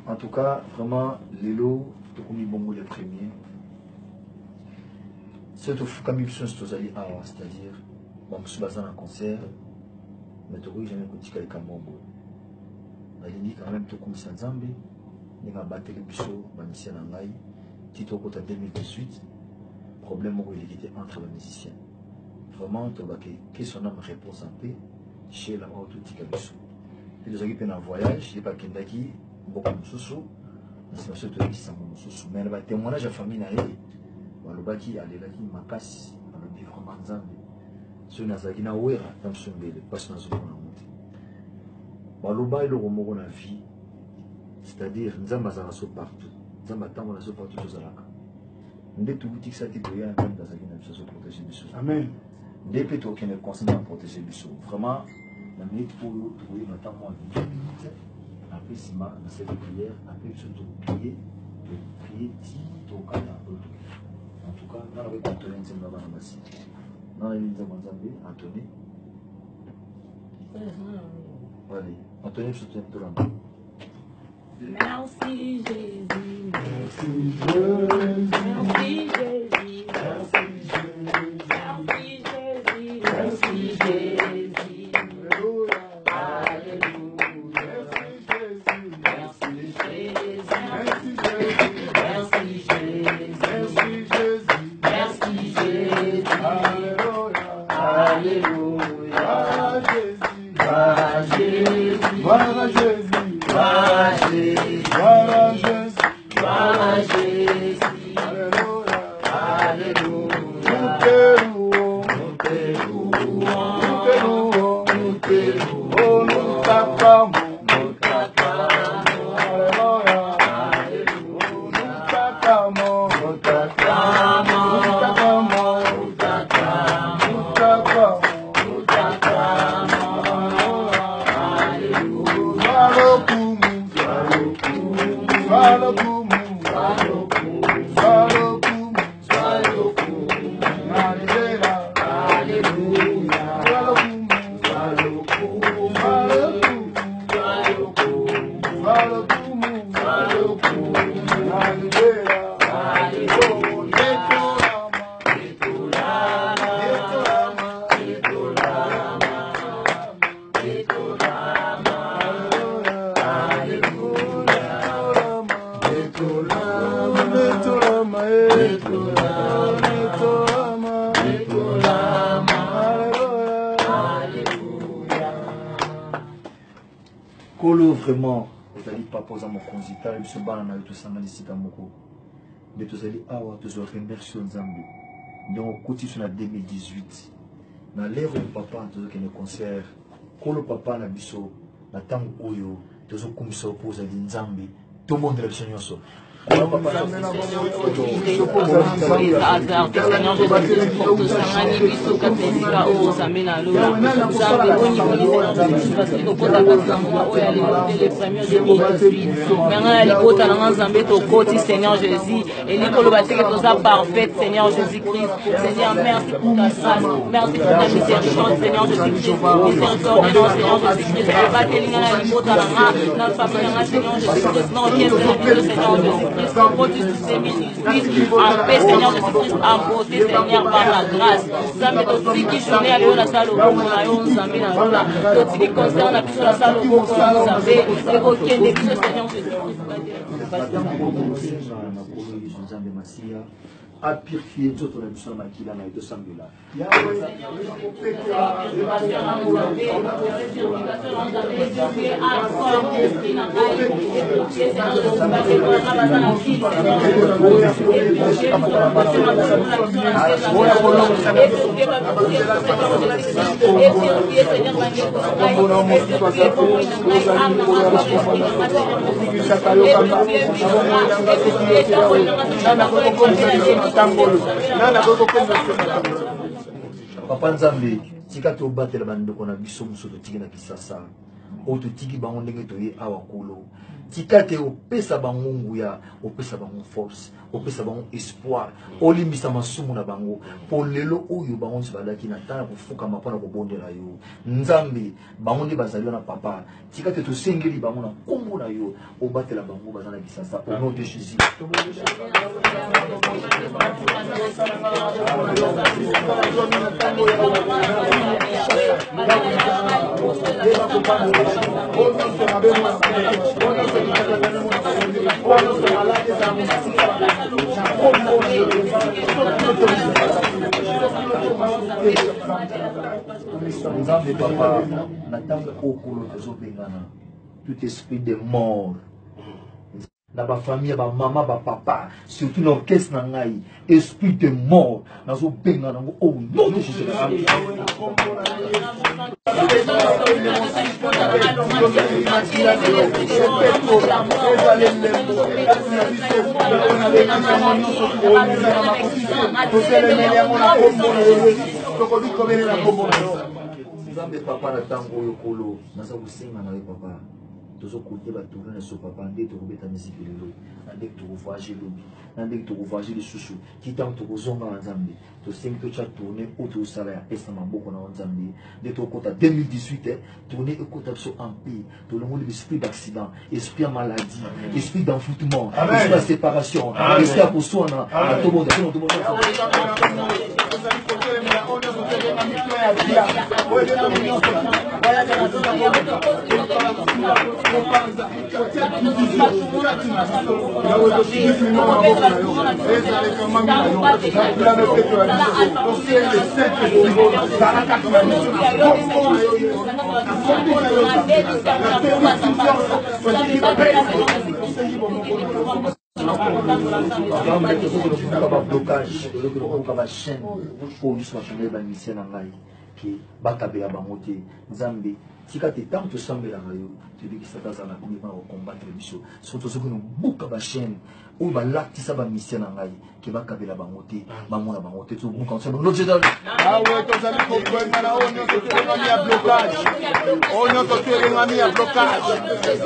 En tout cas, vraiment, Lelo, Tokomi Bongo les premiers. C'est tout comme ils sont c'est-à-dire, bon, je suis basé en concert, mais Tokomi jamais écouté quelqu'un Bongo. Il dit quand même Tokomi Sanzambe, il a battu le bichot, Manicien Nangaï, Tito Kota 2018, problème où il était entre les musiciens. Vraiment, Tobake, qui son âme réponse en paix, chez la haute tika bichot. Il nous a dit un voyage, il n'est pas Kendaki, beaucoup de sous-sous, c'est surtout qui s'en vont sous-sous. Mais le témoignage de la famille n'a pas été. Le baki a l'air qui m'a cassé, le vivre en Zambie. Ce n'a pas été na ouera, dans ce mbele, parce que nous avons monté. Baloba est le romoro na vie, c'est-à-dire Nzamba zaraso partout, Nzamba tango na so partout aux alaka. Ndé tout boutique ça qui doit y avoir dans sa vie na so protéger biso. Amen. Ndé plutôt qu'il ne consent à protéger biso. Vraiment, la minute pour trouver notamment en 2 minutes. Après Sima, dans cette prière, après surtout prier, tout au cas en tout cas, nous avons Anthony Nzemba Banabasi. Nous avons Nzemba Anthony. Allez, Anthony, je te donne. Merci Jésus, merci Jésus, merci Jésus, merci Jésus, merci Jésus. Vraiment, vous allez pas poser mon consultant, et ce banana tout ça, ici dans mon coup. Mais vous allez avoir toujours remercier en Zambie. Donc, côté sur la 2018, dans l'ère où papa a toujours un concert, quand le papa a biso, la tango oyo, toujours comme ça pour aller en Zambie, tout le monde est le Seigneur. Seigneur Jésus, porte Sangani, Biso, Katesika, O, Samena, Lola, Zambi, Oni, parce que pour ta personne, où elle est les premiers de 2018. Maintenant, elle est côté dans Zambé, au côté, Seigneur Jésus, et Nicolo Baté, que tout ça parfait, Seigneur Jésus-Christ. Seigneur, merci pour ta grâce, merci pour ta miséricorde, Seigneur Jésus-Christ. Miséricorde, Seigneur Jésus-Christ. Je vais te lire la Nicolo dans la famille, Seigneur Jésus-Christ. Non, qui est le Seigneur Jésus-Christ. En paix, Seigneur Jésus-Christ, en beauté, Seigneur, par la grâce. Zambe aussi qui journée à la salle au bon, Zambe na lola. Tout qui concerne la puissance de la salle au bon, Zambe, et aucun des puissances, Seigneur Jésus-Christ. À purifier toute la mission qui l'a de Sambula. Papa Nzambe, tika to batela bando kona biso muso to tika na kisasa. ototiki bango ndenge toye awa kolo tika te opesa bango nguya opesa bango force opesa bango espoir olimbisa masumu na bango po lelo oyo bango nsi balaki na tana kofukama mpona kobondela yo nzambe bango nde bazali na papa tika te tosengeli bango na kombo na yo obatela bango baza na bisasa au nom de Jésus. Nzambe papa na ntango okolo tozobengana tout esprit de mort na ba famille ba mama ba papa surtout l'orchestre na ngai esprit de mort nazobengana ngo au nom de Jésus. Nzambe papa na tango oyo kolo naza kosenga na yo papa tozokote batourne na so papa nde tokobeta miziki lelo nde tokovoyage lobi nde tokovoyage lisusu kitango tokozonga na nzambe tosengi totya tourne oyo tozosala ya pesa maboko na nzambe nde tokota 2018 tourne ekota biso en paix tolongoli l'esprit d'accident esprit ya maladie esprit d'envoûtement esprit ya séparation esprit ya koswana tobonda blocage ba chaîne pour juste changer ba mission na ngai ki bakabela bango te nzambe tika te tant tosambela ngayo tobikisa tazala komema combattre biso surtout soki no buka ba chaîne ou ba latisa ba mission na ngai ki bakabela bango te bamona bango te to buka so no je dal awe tozali kokwenga na onyo totelenga ya blocage onyo totelenga ya blocage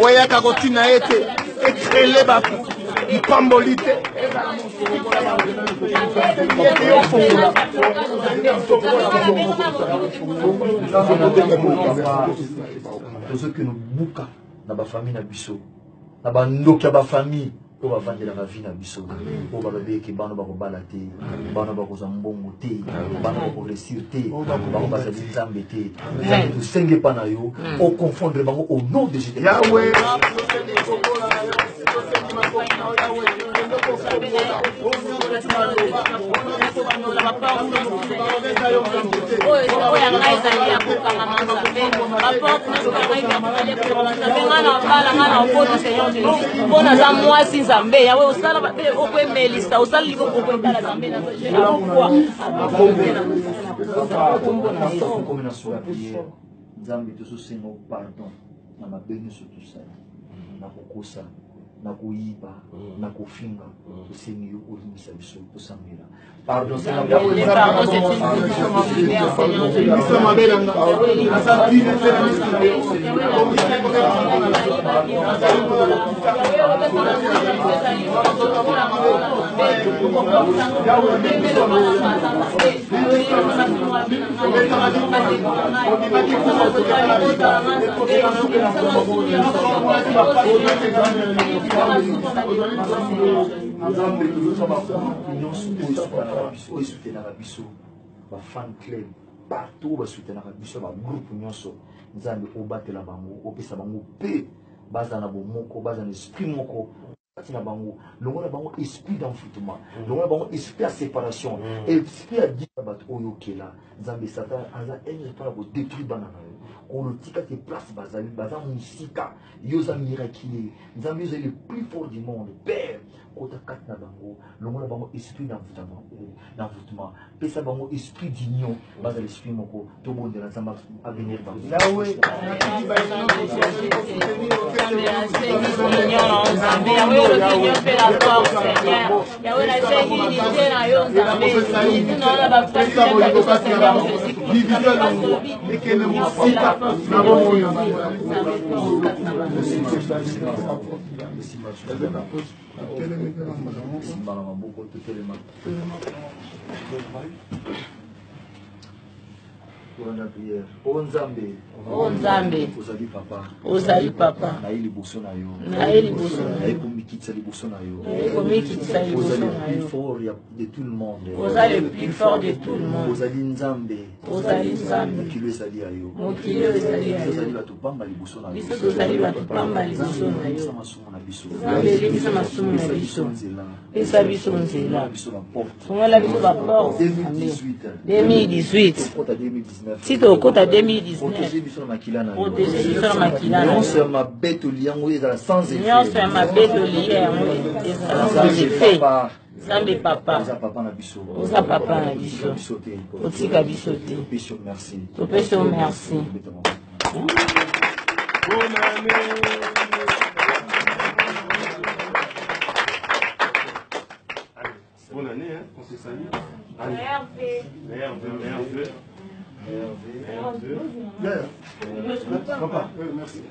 oyaka kotina ete ekrele baku ipambolite tozoki no buka na bafamille na biso na bandoki ya bafamille oyo bavandelaka vi na biso oyo balobeki bano bakobala te bano bakozwa mbongo te bano bakoresir te bango bazali nzambe te nzambe tosenge mpa na yo oconfondre bango au nom de Jésus. Nzambe yawe osala babe okwemelisa osala liko kokwetala Nzambe na Nzambe tozosenga pardon na mabe nyonso tosala na kokosa na kuiba na kufinga tosengi yo olimbisa biso tosambela pardon Nzambe tozosaba nyonso oyo soutenaka biso bafan club partout basoutenaka biso bagroupe nyonso nzambe obatela bango opesa bango mpe baza na bomoko baza na esprit moko na bango longola bango esprit d'envoûtement longola bango esprit ya séparation esprit ya dia bato oyo okela nzambe satan aza ene mpona kodétruire bana na yo kolotika te place bazali baza mosika yo oza miraculé nzambe ozali le plus fort du monde père kota kati na bango longola bango esprit d'envoûtement pesa bango esprit d'union baza l'esprit moko tobondela nzambe avenir bango l'union fait la force, Seigneur. Yahweh, la sécurité, la Yahweh, Seigneur, Jésus division longo ekende mosika na bomona O Nzambe, ozali papa, na ili boso na yo, na ili komikitsa liboso na yo, ozali le plus fort de tout le monde, ozali Nzambe, mokili ezali ya yo, ozali bato pamba liboso na yo, ebisa masumu na biso, pesa biso nzela, fongola biso ba porte 2018 si tokota 2019 protéger biso na makila na nyonso ya mabe tolia yango ezala sans effet, nyonso ya mabe tolia yango ezala sans effet. Nzambe papa, oza papa na biso, otika biso te, topesi yo merci. Bonne année, hein, on s'est sali. Papa, merci.